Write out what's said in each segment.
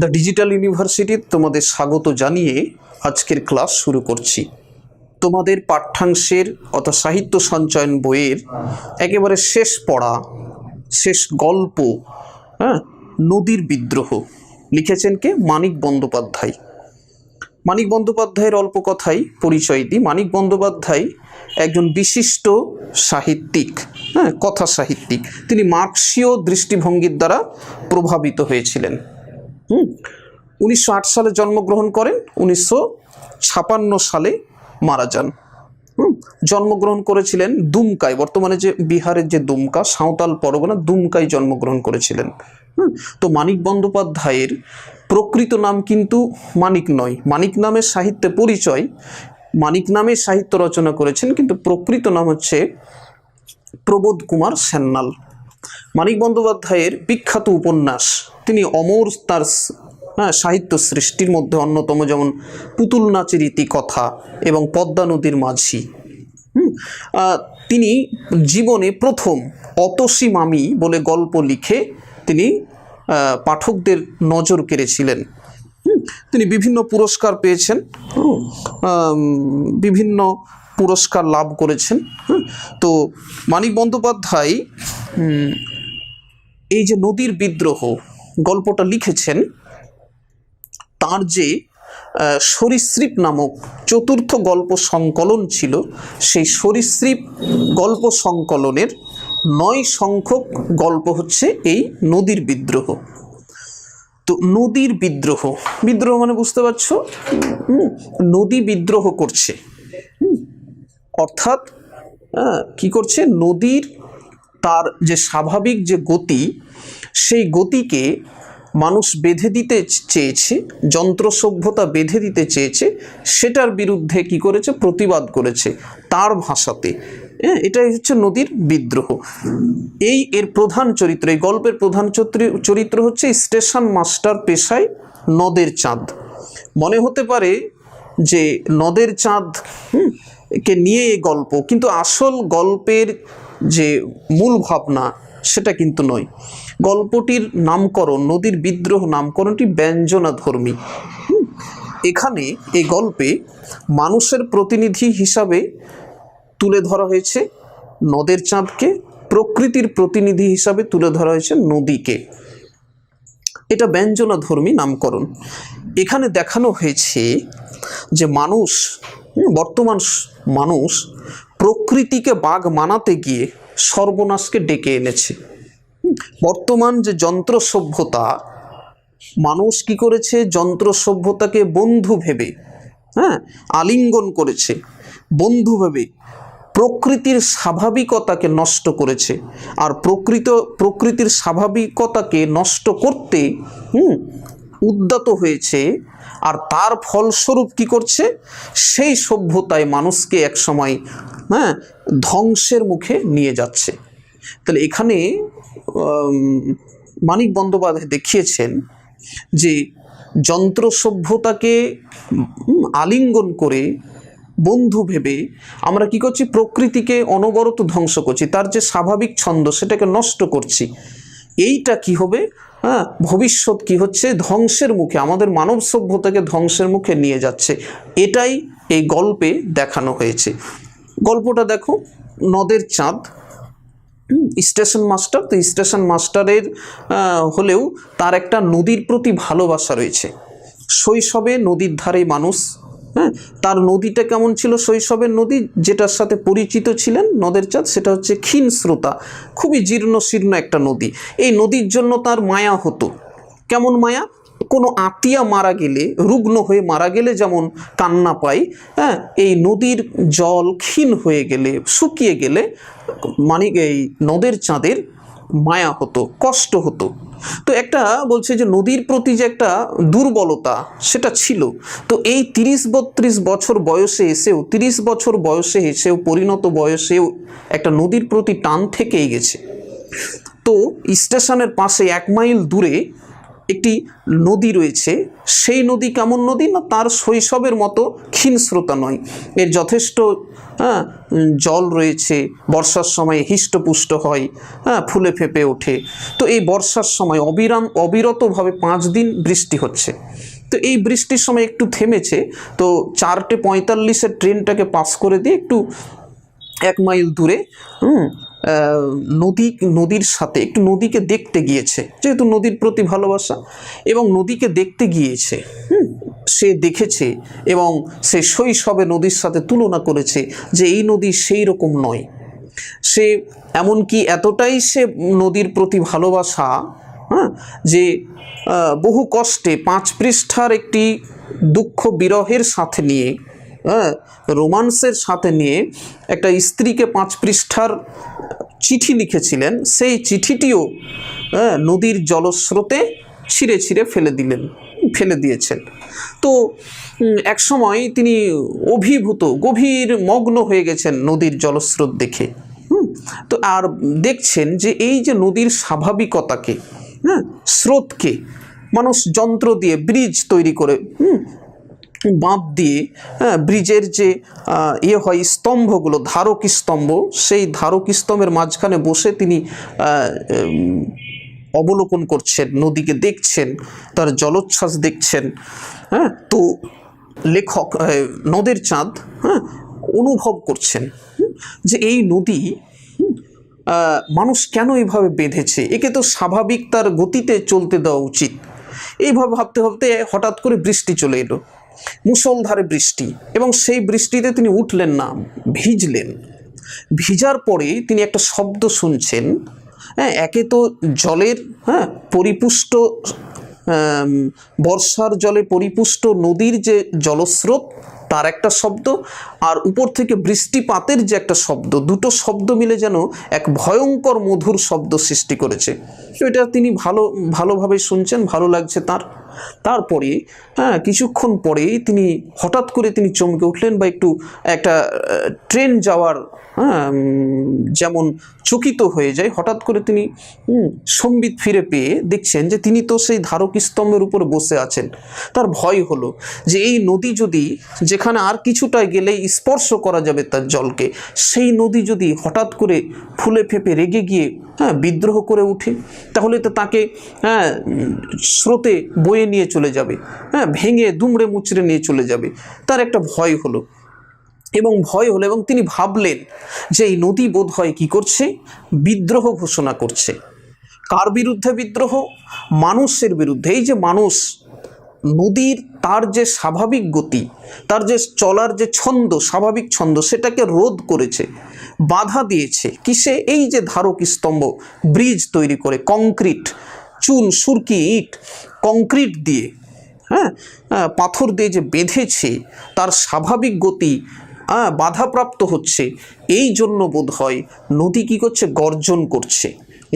The digital university তোমাদের স্বাগত জানিয়ে আজকের ক্লাস শুরু করছি। তোমাদের পাঠ্যাংশের অর্থাৎ সাহিত্য সঞ্চয়ন বইয়ের একেবারে শেষ পড়া, শেষ গল্প, নদীর বিদ্রোহ লিখেছেন কে? মানিক বন্দ্যোপাধ্যায়। মানিক বন্দ্যোপাধ্যায়ের অল্প কথাই পরিচয় দিই। মানিক বন্দ্যোপাধ্যায় একজন বিশিষ্ট সাহিত্যিক, কথা সাহিত্যিক। তিনি মার্ক্সীয় দৃষ্টিভঙ্গির দ্বারা প্রভাবিত হয়েছিলেন। 1908 সালে জন্মগ্রহণ করেন, 1956 সালে মারা যান। জন্মগ্রহণ করেছিলেন দুমকায়, বর্তমানে যে বিহারের যে দুমকা, সাঁওতাল পরগনা, দুমকায় জন্মগ্রহণ করেছিলেন। তো মানিক বন্দ্যোপাধ্যায়ের প্রকৃত নাম কিন্তু মানিক নয়। মানিক নামের সাহিত্যে পরিচয়, মানিক নামে সাহিত্য রচনা করেছেন, কিন্তু প্রকৃত নাম হচ্ছে প্রবোধ কুমার সান্যাল। মানিক বন্দ্যোপাধ্যায়ের বিখ্যাত উপন্যাস, তিনি অমর তার সাহিত্য সৃষ্টির মধ্যে অন্যতম, যেমন পুতুল নাচের ইতিকথা এবং পদ্মা নদীর মাঝি। তিনি জীবনে প্রথম অতসী মামি বলে গল্প লিখে তিনি পাঠকদের নজর কেড়েছিলেন। তিনি বিভিন্ন পুরস্কার পেয়েছেন, বিভিন্ন পুরস্কার লাভ করেছেন। তো মানিক বন্দ্যোপাধ্যায় এই যে নদীর বিদ্রোহ গল্পটা লিখেছেন, তার যে সরীসৃপ নামক চতুর্থ গল্প সংকলন ছিল, সেই সরীসৃপ গল্প সংকলনের 9 সংখ্যক গল্প হচ্ছে এই নদীর বিদ্রোহ। তো নদীর বিদ্রোহ, বিদ্রোহ মানে বুঝতে পারছো, নদী বিদ্রোহ করছে, অর্থাৎ কি করছে? নদীর তার যে স্বাভাবিক যে গতি, সেই গতিকে মানুষ বেঁধে দিতে চেয়েছে, যন্ত্র সভ্যতা বেঁধে দিতে চেয়েছে, সেটার বিরুদ্ধে কি করেছে? প্রতিবাদ করেছে তার ভাষাতে। এটাই হচ্ছে নদীর বিদ্রোহ। এর প্রধান চরিত্র, এই গল্পের প্রধান চরিত্র হচ্ছে স্টেশন মাস্টার পেশায় নদের চাঁদ। মনে হতে পারে যে নদের চাঁদ কে নিয়ে এই গল্প, কিন্তু আসল গল্পের যে মূল ভাবনা সেটা কিন্তু নয়। গল্পটির নামকরণ, নদীর বিদ্রোহ নামকরণটি ব্যঞ্জনাধর্মী। এখানে এই গল্পে মানুষের প্রতিনিধি হিসাবে তুলে ধরা হয়েছে নদের চাঁদকে, প্রকৃতির প্রতিনিধি হিসাবে তুলে ধরা হয়েছে নদীকে। এটা ব্যঞ্জনাধর্মী নামকরণ। এখানে দেখানো হয়েছে যে মানুষ, বর্তমান মানুষ প্রকৃতিকে বাঘ মানাতে গিয়ে সর্বনাশকে ডেকে এনেছে। বর্তমান যে যন্ত্র সভ্যতা, মানুষ কি করেছে? যন্ত্র সভ্যতাকে বন্ধু ভেবে, আলিঙ্গন করেছে, বন্ধু ভেবে প্রকৃতির স্বাভাবিকতাকে নষ্ট করেছে। আর প্রকৃতির স্বাভাবিকতাকে নষ্ট করতে উদ্যত হয়েছে। আর তার ফলস্বরূপ কি করছে? সেই সভ্যতায় মানুষকে একসময় ধ্বংসের মুখে নিয়ে যাচ্ছে। তাহলে এখানে মানিক বন্দ্যোপাধ্যায় দেখিয়েছেন যে যন্ত্র সভ্যতাকে আলিঙ্গন করে, বন্ধু ভেবে আমরা কি করছি? প্রকৃতিকে অনবরত ধ্বংস করছি, তার যে স্বাভাবিক ছন্দ সেটাকে নষ্ট করছি। এইটা কি হবে? ভবিষ্যৎ কি হচ্ছে? ধ্বংসের মুখে, আমাদের মানব সভ্যতাকে ধ্বংসের মুখে নিয়ে যাচ্ছে। এটাই এই গল্পে দেখানো হয়েছে। গল্পটা দেখো, নদের চাঁদ, স্টেশন মাস্টার। তো স্টেশন মাস্টারের হলেও তার একটা নদীর প্রতি ভালোবাসা রয়েছে। শৈশবে নদীর ধারে মানুষ, তার নদীটা কেমন ছিল? শৈশবের নদী যেটার সাথে পরিচিত ছিলেন নদের চাঁদ, সেটা হচ্ছে ক্ষীণ স্রোতা, খুবই জীর্ণ শীর্ণ একটা নদী। এই নদীর জন্য তার মায়া হতো। কেমন মায়া? কোনো আত্মীয় মারা গেলে, রুগ্ন হয়ে মারা গেলে যেমন কান্না পাই, এই নদীর জল ক্ষীণ হয়ে গেলে, শুকিয়ে গেলে এই নদের চাঁদের মায়া হতো, কষ্ট হতো। তো একটা বলছে যে নদীর প্রতি যে একটা দুর্বলতা সেটা ছিল। তো এই 30-32 বছর বয়সে এসেও, 30 বছর বয়সে এসেও, পরিণত বয়সেও একটা নদীর প্রতি টান থেকেই গেছে। তো স্টেশনের পাশে 1 মাইল দূরে একটি নদী রয়েছে, সেই নদী কেমন নদী না তার শৈশবের মতো ক্ষীণ স্রোতা নয়, এর যথেষ্ট জল রয়েছে, বর্ষার সময় হৃষ্টপুষ্ট হয়, ফুলে ফেঁপে ওঠে। তো এই বর্ষার সময় অবিরতভাবে 5 দিন বৃষ্টি হচ্ছে। তো এই বৃষ্টির সময় একটু থেমেছে, তো 4:45 ট্রেনটাকে পাস করে দিয়ে একটু 1 মাইল দূরে নদীর সাথে একটু নদীকে দেখতে গিয়েছে, যেহেতু নদীর প্রতি ভালোবাসা, এবং নদীকে দেখতে গিয়েছে। সে দেখেছে এবং সে শৈশবে নদীর সাথে তুলনা করেছে যে এই নদী সেই রকম নয়। সে এমনকি এতটাই সে নদীর প্রতি ভালোবাসা, যে বহু কষ্টে 5 পৃষ্ঠার একটি দুঃখ বিরহের সাথে নিয়ে, রোমান্সের সাথে নিয়ে একটা স্ত্রীকে 5 পৃষ্ঠার চিঠি লিখেছিলেন। সেই চিঠিটিও নদীর জলস্রোতে ছিঁড়ে ছিঁড়ে ফেলে দিয়েছেন। তো এক সময় তিনি অভিভূত, গভীর মগ্ন হয়ে গেছেন নদীর জলস্রোত দেখে। তো আর দেখছেন যে এই যে নদীর স্বাভাবিকতাকে, স্রোতকে মানুষ যন্ত্র দিয়ে ব্রিজ তৈরি করে, বাঁধ দিয়ে, ব্রিজের যে হয় স্তম্ভগুলো, ধারক স্তম্ভ, সেই ধারক স্তম্ভের মাঝখানে বসে তিনি অবলোকন করছেন, নদীকে দেখছেন, তার জলোচ্ছ্বাস দেখছেন। তো লেখক নদের চাঁদ অনুভব করছেন যে এই নদী মানুষ কেন এইভাবে বেঁধেছে, একে তো স্বাভাবিক তার গতিতে চলতে দেওয়া উচিত। এইভাবে ভাবতে ভাবতে হঠাৎ করে বৃষ্টি চলে এলো, মুষলধারে বৃষ্টি, এবং সেই বৃষ্টিতে তিনি উঠলেন না, ভিজলেন। ভিজার পরে তিনি একটা শব্দ শুনছেন। একে তো জলের পরিপুষ্ট, বর্ষার জলে পরিপুষ্ট নদীর যে জলস্রোত তার একটা শব্দ, আর উপর থেকে বৃষ্টিপাতের যে একটা শব্দ, দুটো শব্দ মিলে যেন এক ভয়ঙ্কর মধুর শব্দ সৃষ্টি করেছে। এটা তিনি ভালোভাবে শুনছেন, ভালো লাগছে তার। তারপরে কিছুক্ষণ পরেই তিনি হঠাৎ করে তিনি চমকে উঠলেন, বা একটা ট্রেন যাওয়ার যেমন চকিত হয়ে যায়, হঠাৎ করে তিনি সম্বিত ফিরে পেয়ে দেখছেন যে তিনি তো সেই ধারক স্তম্ভের উপরে বসে আছেন। তার ভয় হলো যে এই নদী যদি, যেখানে আর কিছুটাই গেলেই স্পর্শ করা যাবে তার জলকে, সেই নদী যদি হঠাৎ করে ফুলে ফেঁপে রেগে গিয়ে বিদ্রোহ করে উঠে, তাহলে তো তাকে স্রোতে বয়ে নিয়ে চলে যাবে, ভেঙে দুমড়ে মুচড়ে নিয়ে চলে যাবে। তার একটা ভয় হলো, এবং তিনি ভাবলেন যে এই নদী বোধ হয় কী করছে, বিদ্রোহ ঘোষণা করছে। কার বিরুদ্ধে বিদ্রোহ? মানুষের বিরুদ্ধে। এই যে মানুষ, নদীর তার যে স্বাভাবিক গতি, তার যে চলার যে ছন্দ, স্বাভাবিক ছন্দ, সেটাকে রোধ করেছে, বাধা দিয়েছে। কিসে? এই যে ধারক স্তম্ভ, ব্রিজ তৈরি করে, কংক্রিট, চুন, সুরকি, ইট, কংক্রিট দিয়ে, পাথর দিয়ে যে বেঁধেছে, তার স্বাভাবিক গতি বাধাপ্রাপ্ত হচ্ছে। এই জন্য বোধ হয় নদী কী করছে, গর্জন করছে।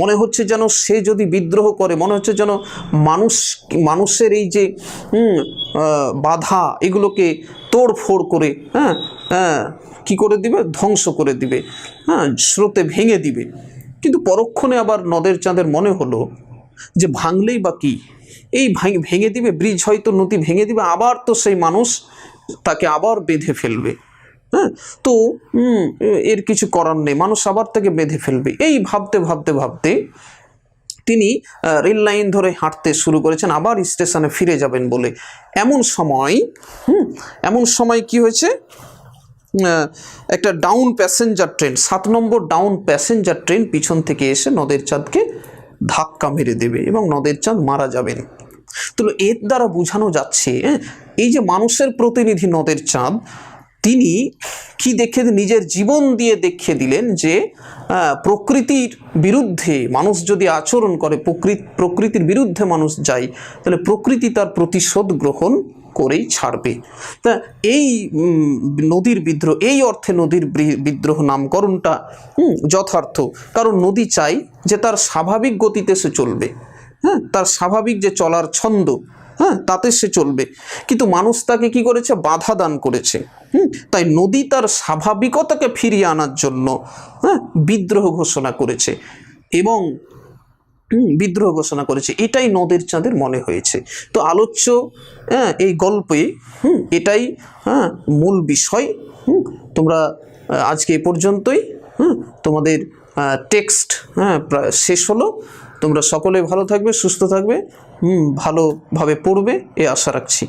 মনে হচ্ছে যেন সে যদি বিদ্রোহ করে, মনে হচ্ছে যেন মানুষের এই যে বাধা, এগুলোকে তোড়ফোড় করে কি করে দিবে, ধ্বংস করে দিবে, স্রোতে ভেঙে দিবে। কিন্তু পরক্ষণে আবার নদের চাঁদের মনে হলো যে ভাঙলেই বা কি, এই ভেঙে দিবে ব্রিজ, হয়তো নদী ভেঙে দিবে, আবার তো সেই মানুষ তাকে আবার বেঁধে ফেলবে। তো এর কিছু করার নেই, মানুষ আবার তাকে বেঁধে ফেলবে। এই ভাবতে ভাবতে ভাবতে তিনি রেল লাইন ধরে হাঁটতে শুরু করেছেন, আবার স্টেশনে ফিরে যাবেন বলে। এমন সময় কি হয়েছে, একটা ডাউন প্যাসেঞ্জার ট্রেন, 7 নম্বর ডাউন প্যাসেঞ্জার ট্রেন পিছন থেকে এসে নদের চাঁদকে ধাক্কা মেরে দেবে এবং নদের চাঁদ মারা যাবেন। তো এর দ্বারা বোঝানো যাচ্ছে, এই যে মানুষের প্রতিনিধি নদের চাঁদ, তিনি কি নিজের জীবন দিয়ে দেখিয়ে দিলেন যে প্রকৃতির বিরুদ্ধে মানুষ যদি আচরণ করে, প্রকৃতির বিরুদ্ধে মানুষ যায়, তাহলে প্রকৃতি তার প্রতিশোধ গ্রহণ করেই ছাড়বে। তা এই নদীর বিদ্রোহ, এই অর্থে নদীর বিদ্রোহ নামকরণটা যথার্থ। কারণ নদী চাই যে তার স্বাভাবিক গতিতে সে চলবে, তার স্বাভাবিক যে চলার ছন্দ, তাতে সে চলবে। কিন্তু মানুষ তাকে কি করেছে, বাধা দান করেছে। তাই নদী তার স্বাভাবিকতাকে ফিরিয়ে আনার জন্য বিদ্রোহ ঘোষণা করেছে। এবং বিদ্রোহ ঘোষণা করেছে, এটাই নদের চাঁদের মনে হয়েছে। তো আলোচ্য এই গল্পে এটাই মূল বিষয়। তোমরা আজকে এ পর্যন্তই। তোমাদের টেক্সট প্রায় শেষ হলো। তোমরা সকলে ভালো থাকবে, সুস্থ থাকবে, ভালোভাবে পড়বে এ আশা রাখছি।